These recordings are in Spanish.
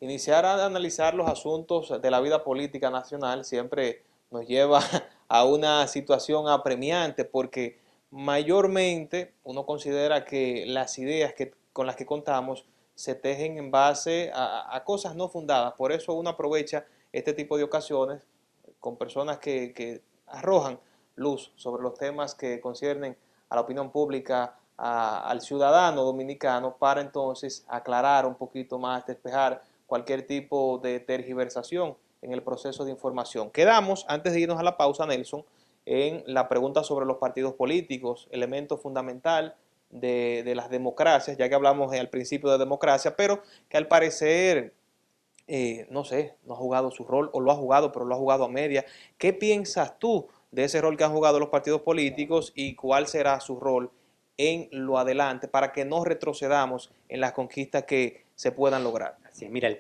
iniciar a analizar los asuntos de la vida política nacional siempre nos lleva a una situación apremiante porque mayormente uno considera que las ideas con las que contamos se tejen en base a cosas no fundadas. Por eso uno aprovecha este tipo de ocasiones con personas que arrojan luz sobre los temas que conciernen a la opinión pública, al ciudadano dominicano, para entonces aclarar un poquito más, despejar cualquier tipo de tergiversación en el proceso de información. Quedamos, antes de irnos a la pausa, Nelson, en la pregunta sobre los partidos políticos, elemento fundamental de las democracias, ya que hablamos al principio de democracia, pero que al parecer, no sé, no ha jugado su rol, o lo ha jugado, pero lo ha jugado a media. ¿Qué piensas tú de ese rol que han jugado los partidos políticos y cuál será su rol en lo adelante para que no retrocedamos en las conquistas que se puedan lograr? Así es, mira,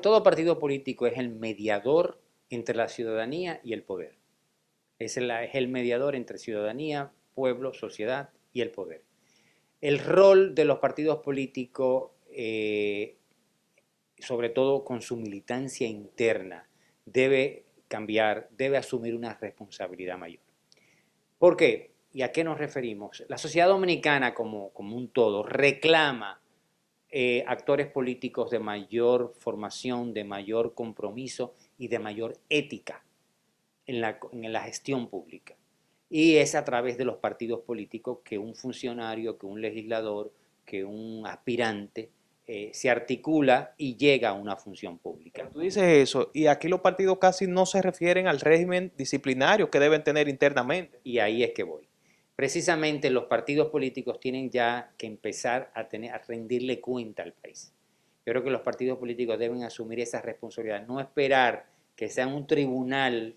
todo partido político es el mediador entre la ciudadanía y el poder. Es el mediador entre ciudadanía, pueblo, sociedad y el poder. El rol de los partidos políticos, sobre todo con su militancia interna, debe cambiar, debe asumir una responsabilidad mayor. ¿Por qué? ¿Y a qué nos referimos? La sociedad dominicana como un todo reclama actores políticos de mayor formación, de mayor compromiso y de mayor ética en la gestión pública. Y es a través de los partidos políticos que un funcionario, que un legislador, que un aspirante se articula y llega a una función pública. Pero tú dices eso, y aquí los partidos casi no se refieren al régimen disciplinario que deben tener internamente. Y ahí es que voy. Precisamente los partidos políticos tienen ya que empezar a rendirle cuenta al país. Yo creo que los partidos políticos deben asumir esa responsabilidad, no esperar que sea un tribunal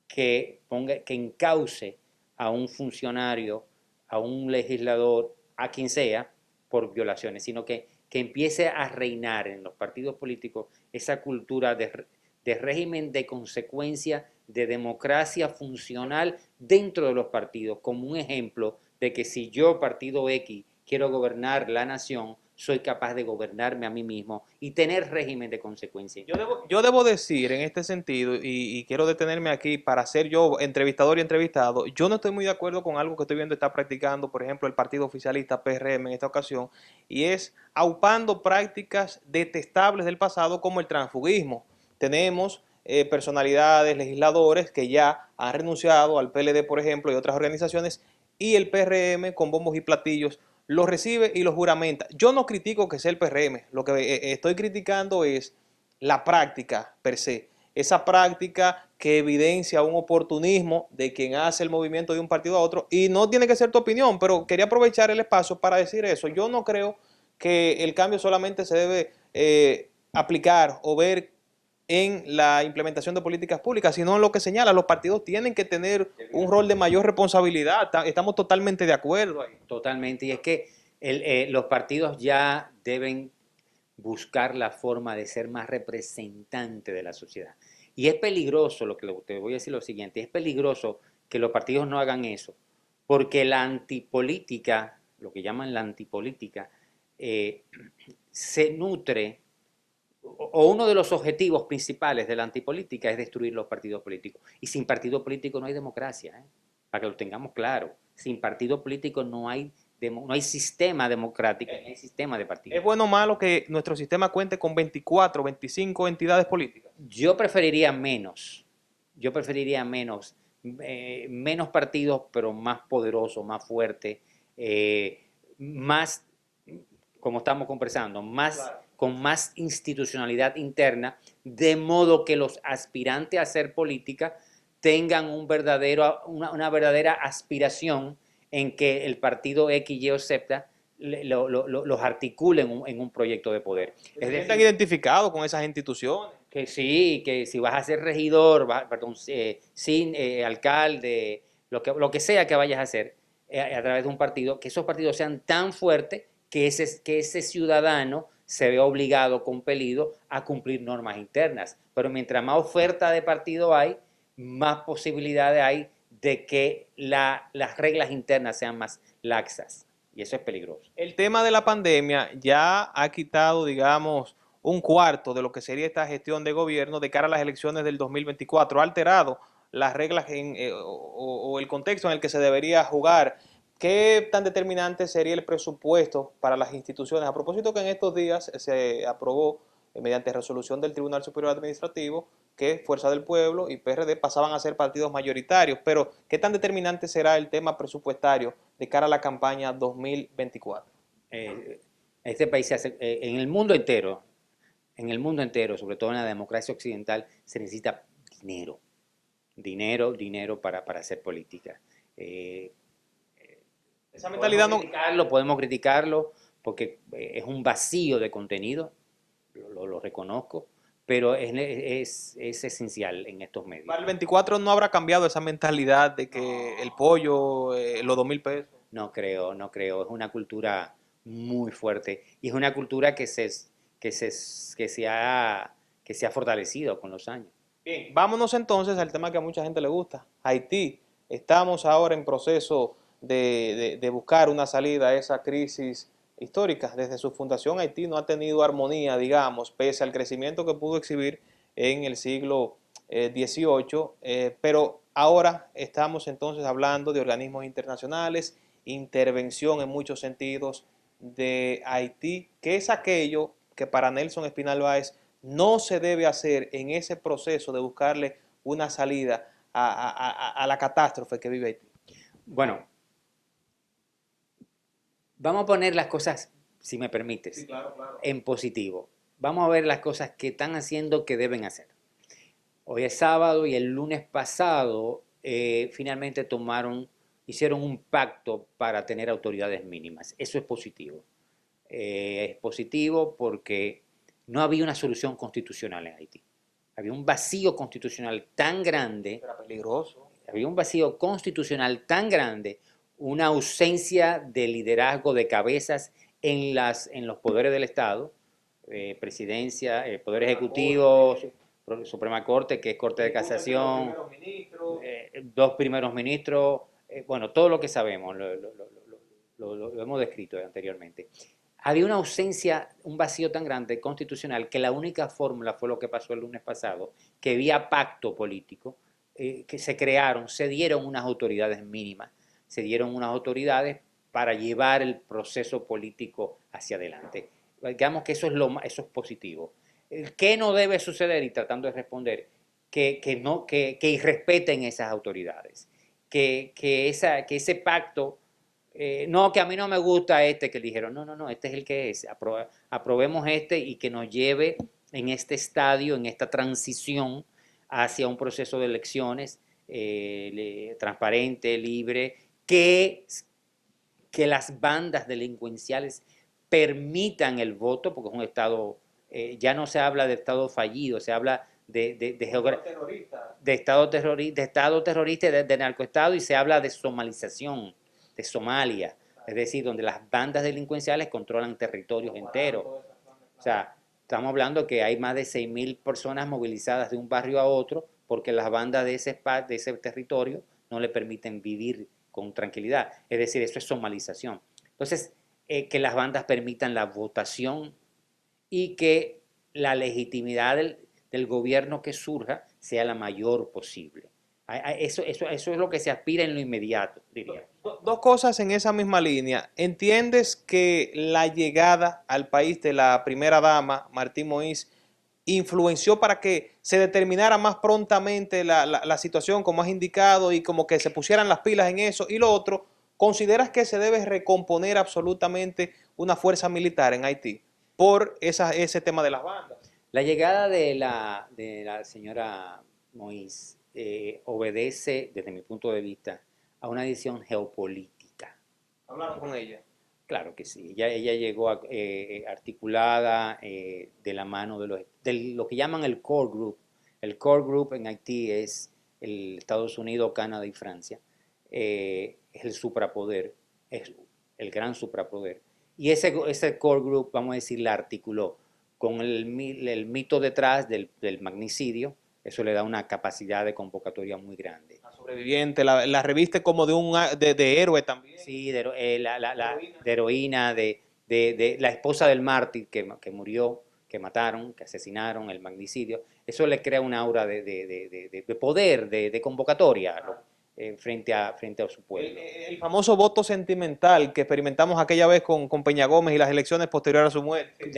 que encauce a un funcionario, a un legislador, a quien sea, por violaciones, sino que empiece a reinar en los partidos políticos esa cultura de régimen de consecuencia, de democracia funcional dentro de los partidos, como un ejemplo de que si yo, partido X, quiero gobernar la nación, soy capaz de gobernarme a mí mismo y tener régimen de consecuencia. Yo debo decir en este sentido, y quiero detenerme aquí para ser yo entrevistador y entrevistado, yo no estoy muy de acuerdo con algo que estoy viendo está practicando, por ejemplo, el partido oficialista PRM en esta ocasión, y es aupando prácticas detestables del pasado como el transfugismo. Tenemos personalidades, legisladores que ya han renunciado al PLD, por ejemplo, y otras organizaciones, y el PRM con bombos y platillos lo recibe y lo juramenta. Yo no critico que sea el PRM, lo que estoy criticando es la práctica per se, esa práctica que evidencia un oportunismo de quien hace el movimiento de un partido a otro, y no tiene que ser tu opinión, pero quería aprovechar el espacio para decir eso. Yo no creo que el cambio solamente se debe aplicar o ver en la implementación de políticas públicas, sino en lo que señala, los partidos tienen que tener un rol de mayor responsabilidad. Estamos totalmente de acuerdo ahí. Totalmente, y es que los partidos ya deben buscar la forma de ser más representante de la sociedad. Y es peligroso, te voy a decir lo siguiente, es peligroso que los partidos no hagan eso, porque la antipolítica, lo que llaman la antipolítica, se nutre, o uno de los objetivos principales de la antipolítica es destruir los partidos políticos. Y sin partido político no hay democracia, para que lo tengamos claro. Sin partido político no hay sistema democrático, no hay sistema de partidos. ¿Es bueno o malo que nuestro sistema cuente con 24, 25 entidades políticas? Yo preferiría menos, menos partidos, pero más poderosos, más fuertes, más, como estamos conversando, con más institucionalidad interna, de modo que los aspirantes a hacer política tengan una verdadera aspiración en que el partido X, Y o Z los articulen en un proyecto de poder. ¿Están identificados con esas instituciones? Que sí, que si vas a ser regidor, alcalde, lo que sea que vayas a hacer a través de un partido, que esos partidos sean tan fuertes que ese ciudadano se ve obligado, compelido a cumplir normas internas. Pero mientras más oferta de partido hay, más posibilidades hay de que las reglas internas sean más laxas. Y eso es peligroso. El tema de la pandemia ya ha quitado, digamos, un cuarto de lo que sería esta gestión de gobierno de cara a las elecciones del 2024. Ha alterado las reglas o el contexto en el que se debería jugar. ¿Qué tan determinante sería el presupuesto para las instituciones? A propósito que en estos días se aprobó mediante resolución del Tribunal Superior Administrativo que Fuerza del Pueblo y PRD pasaban a ser partidos mayoritarios, pero ¿qué tan determinante será el tema presupuestario de cara a la campaña 2024? Este país en el mundo entero, sobre todo en la democracia occidental, se necesita dinero, dinero para hacer política. Esa mentalidad no... Podemos criticarlo porque es un vacío de contenido, lo reconozco, pero es esencial en estos medios. Para el 24 no habrá cambiado esa mentalidad de que el pollo, los 2.000 pesos. No creo. Es una cultura muy fuerte y es una cultura que se ha fortalecido con los años. Bien, vámonos entonces al tema que a mucha gente le gusta, Haití. Estamos ahora en proceso de buscar una salida a esa crisis histórica. Desde su fundación, Haití no ha tenido armonía, digamos, pese al crecimiento que pudo exhibir en el siglo XVIII, pero ahora estamos entonces hablando de organismos internacionales, intervención en muchos sentidos de Haití, que es aquello que para Nelson Espinal Báez no se debe hacer en ese proceso de buscarle una salida a la catástrofe que vive Haití. Bueno, vamos a poner las cosas, si me permites, Sí, claro. en positivo. Vamos a ver las cosas que están haciendo que deben hacer. Hoy es sábado y el lunes pasado finalmente hicieron un pacto para tener autoridades mínimas. Eso es positivo. Es positivo porque no había una solución constitucional en Haití. Había un vacío constitucional tan grande. Era peligroso. Había un vacío constitucional tan grande, una ausencia de liderazgo de cabezas en los poderes del Estado, presidencia, poder ejecutivo, Suprema Corte, que es Corte de Casación, dos primeros ministros, bueno, todo lo que sabemos, lo hemos descrito anteriormente. Había una ausencia, un vacío tan grande constitucional que la única fórmula fue lo que pasó el lunes pasado, que vía pacto político, que se dieron unas autoridades mínimas, se dieron unas autoridades para llevar el proceso político hacia adelante. Digamos que eso es positivo. ¿Qué no debe suceder? Y tratando de responder, que irrespeten esas autoridades, que ese pacto, no, que a mí no me gusta este que dijeron, no, este es el que es, aprobemos este y que nos lleve en este estadio, en esta transición hacia un proceso de elecciones transparente, libre, que las bandas delincuenciales permitan el voto, porque es un estado, ya no se habla de estado fallido, se habla de estado terrorista, de narcoestado, y se habla de somalización, de Somalia, es decir, donde las bandas delincuenciales controlan territorios enteros. O sea, estamos hablando que hay más de 6.000 personas movilizadas de un barrio a otro porque las bandas de ese territorio no le permiten vivir con tranquilidad. Es decir, eso es somalización. Entonces, que las bandas permitan la votación y que la legitimidad del gobierno que surja sea la mayor posible. Eso es lo que se aspira en lo inmediato, diría. Dos cosas en esa misma línea. ¿Entiendes que la llegada al país de la primera dama, Martín Moïse, influenció para que se determinara más prontamente la situación, como has indicado, y como que se pusieran las pilas en eso? Y lo otro, ¿consideras que se debe recomponer absolutamente una fuerza militar en Haití por ese tema de las bandas? La llegada de la señora Moïse obedece, desde mi punto de vista, a una decisión geopolítica. ¿Hablaron con ella? Claro que sí. Ella llegó articulada de la mano de lo que llaman el Core Group. El Core Group en Haití es el Estados Unidos, Canadá y Francia. Es el suprapoder, es el gran suprapoder. Y ese Core Group, vamos a decir, la articuló con el mito detrás del magnicidio. Eso le da una capacidad de convocatoria muy grande. La sobreviviente, la reviste como de héroe también. Sí, de heroína, de la esposa del mártir que murió, que mataron, que asesinaron, el magnicidio, eso le crea un aura de poder, de convocatoria, ¿no? Frente a su pueblo. El famoso voto sentimental que experimentamos aquella vez con Peña Gómez y las elecciones posteriores a su muerte.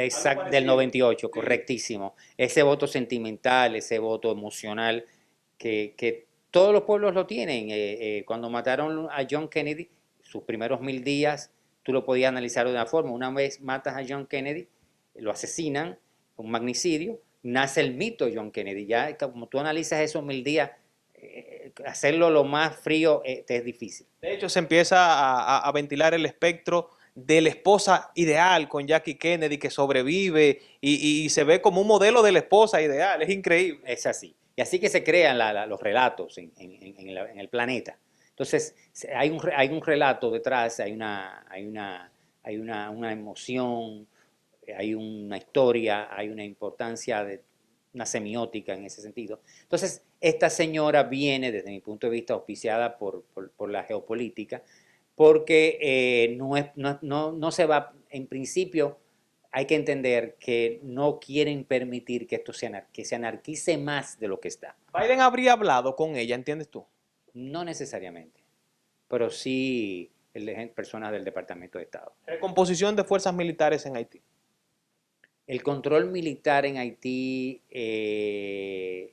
Del 98, correctísimo. Ese voto sentimental, ese voto emocional que todos los pueblos lo tienen. Cuando mataron a John Kennedy, sus primeros 1000 días, tú lo podías analizar de una forma. Una vez matas a John Kennedy, lo asesinan, un magnicidio, nace el mito John Kennedy. Ya como tú analizas esos 1000 días, hacerlo lo más frío te es difícil. De hecho, se empieza a ventilar el espectro de la esposa ideal con Jackie Kennedy que sobrevive y se ve como un modelo de la esposa ideal. Es increíble. Es así. Y así que se crean los relatos en el planeta. Entonces, hay un relato detrás, hay una emoción, hay una historia, hay una importancia, una semiótica en ese sentido. Entonces, esta señora viene, desde mi punto de vista, auspiciada por la geopolítica, porque no se va, en principio, hay que entender que no quieren permitir que esto que se anarquice más de lo que está. Biden habría hablado con ella, ¿entiendes tú? No necesariamente, pero sí personas del Departamento de Estado. Recomposición de fuerzas militares en Haití. El control militar en Haití...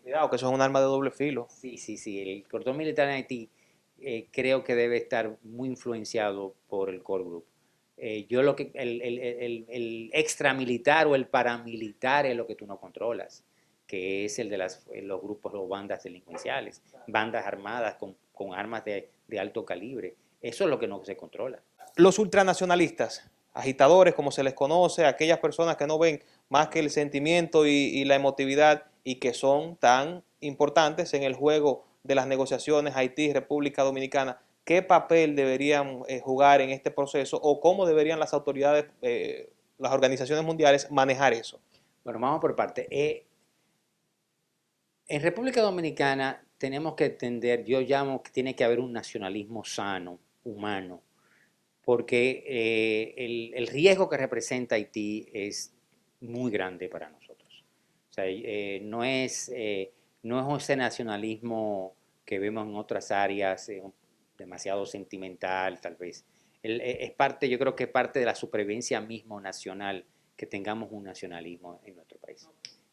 Cuidado, que eso es un arma de doble filo. Sí. El control militar en Haití creo que debe estar muy influenciado por el core group. El extramilitar o el paramilitar es lo que tú no controlas, que es el de los grupos o bandas delincuenciales, bandas armadas con armas de alto calibre. Eso es lo que no se controla. Los ultranacionalistas, agitadores como se les conoce, aquellas personas que no ven más que el sentimiento y la emotividad y que son tan importantes en el juego de las negociaciones Haití-República Dominicana, ¿qué papel deberían jugar en este proceso o cómo deberían las autoridades, las organizaciones mundiales manejar eso? Bueno, vamos por parte. En República Dominicana tenemos que entender, yo llamo que tiene que haber un nacionalismo sano, humano, porque el riesgo que representa Haití es muy grande para nosotros. O sea, no es ese nacionalismo que vemos en otras áreas, demasiado sentimental tal vez. Es parte, yo creo que es parte de la supervivencia mismo nacional que tengamos un nacionalismo en nuestro país.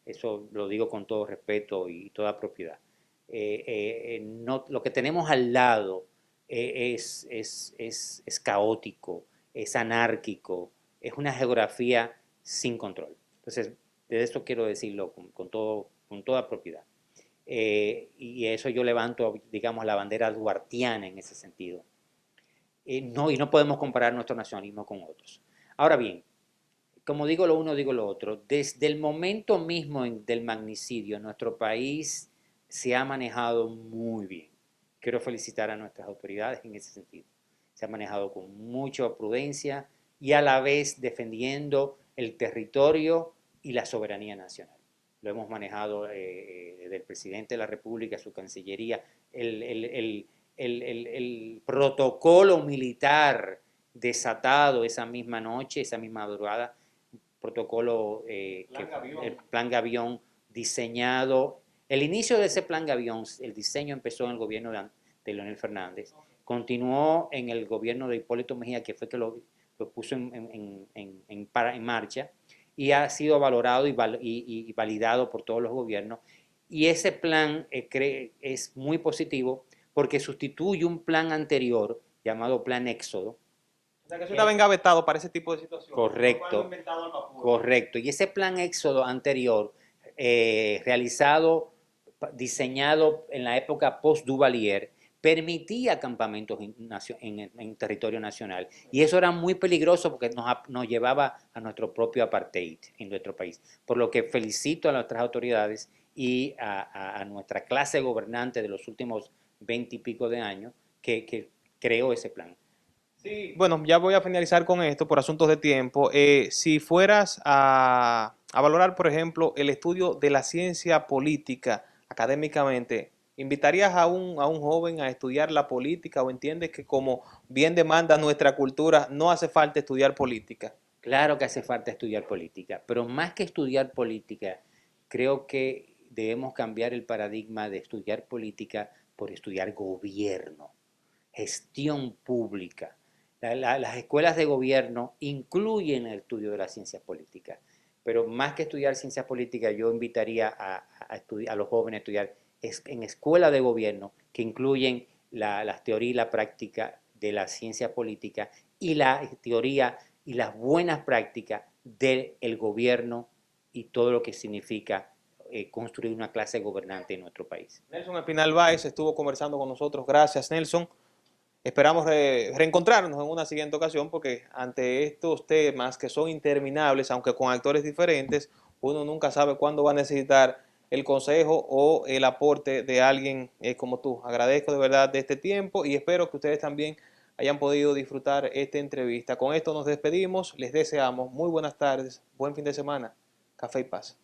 Eso lo digo con todo respeto y toda propiedad. Lo que tenemos al lado es caótico, es anárquico, es una geografía sin control. Entonces, de esto quiero decirlo con toda propiedad. Y eso yo levanto, digamos, la bandera duartiana en ese sentido. Y no podemos comparar nuestro nacionalismo con otros. Ahora bien, como digo lo uno, digo lo otro. Desde el momento mismo del magnicidio, nuestro país se ha manejado muy bien. Quiero felicitar a nuestras autoridades en ese sentido. Se ha manejado con mucha prudencia y a la vez defendiendo el territorio y la soberanía nacional. Lo hemos manejado desde el presidente de la República, su Cancillería, el protocolo militar desatado esa misma noche, esa misma madrugada, protocolo, el Plan Gavión diseñado. El inicio de ese Plan Gavión, el diseño empezó en el gobierno de Leonel Fernández, continuó en el gobierno de Hipólito Mejía, que fue que lo puso en marcha, y ha sido valorado y validado por todos los gobiernos. Y ese plan es muy positivo porque sustituye un plan anterior llamado Plan Éxodo. O sea, que eso estaba engavetado para ese tipo de situaciones. Correcto, correcto. Y ese Plan Éxodo anterior, realizado, diseñado en la época post-Duvalier, permitía campamentos en territorio nacional. Y eso era muy peligroso porque nos llevaba a nuestro propio apartheid en nuestro país. Por lo que felicito a nuestras autoridades y a nuestra clase gobernante de los últimos 20 y pico de años que creó ese plan. Sí, bueno, ya voy a finalizar con esto por asuntos de tiempo. Si fueras a valorar, por ejemplo, el estudio de la ciencia política académicamente, ¿invitarías a un joven a estudiar la política o entiendes que como bien demanda nuestra cultura no hace falta estudiar política? Claro que hace falta estudiar política, pero más que estudiar política, creo que debemos cambiar el paradigma de estudiar política por estudiar gobierno, gestión pública. Las escuelas de gobierno incluyen el estudio de las ciencias políticas, pero más que estudiar ciencias políticas, yo invitaría a los jóvenes a estudiar en escuelas de gobierno que incluyen la teoría y la práctica de la ciencia política y la teoría y las buenas prácticas del gobierno y todo lo que significa construir una clase gobernante en nuestro país. Nelson Espinal Báez estuvo conversando con nosotros. Gracias, Nelson. Esperamos reencontrarnos en una siguiente ocasión porque ante estos temas que son interminables, aunque con actores diferentes, uno nunca sabe cuándo va a necesitar el consejo o el aporte de alguien como tú. Agradezco de verdad de este tiempo y espero que ustedes también hayan podido disfrutar esta entrevista. Con esto nos despedimos, les deseamos muy buenas tardes, buen fin de semana, café y paz.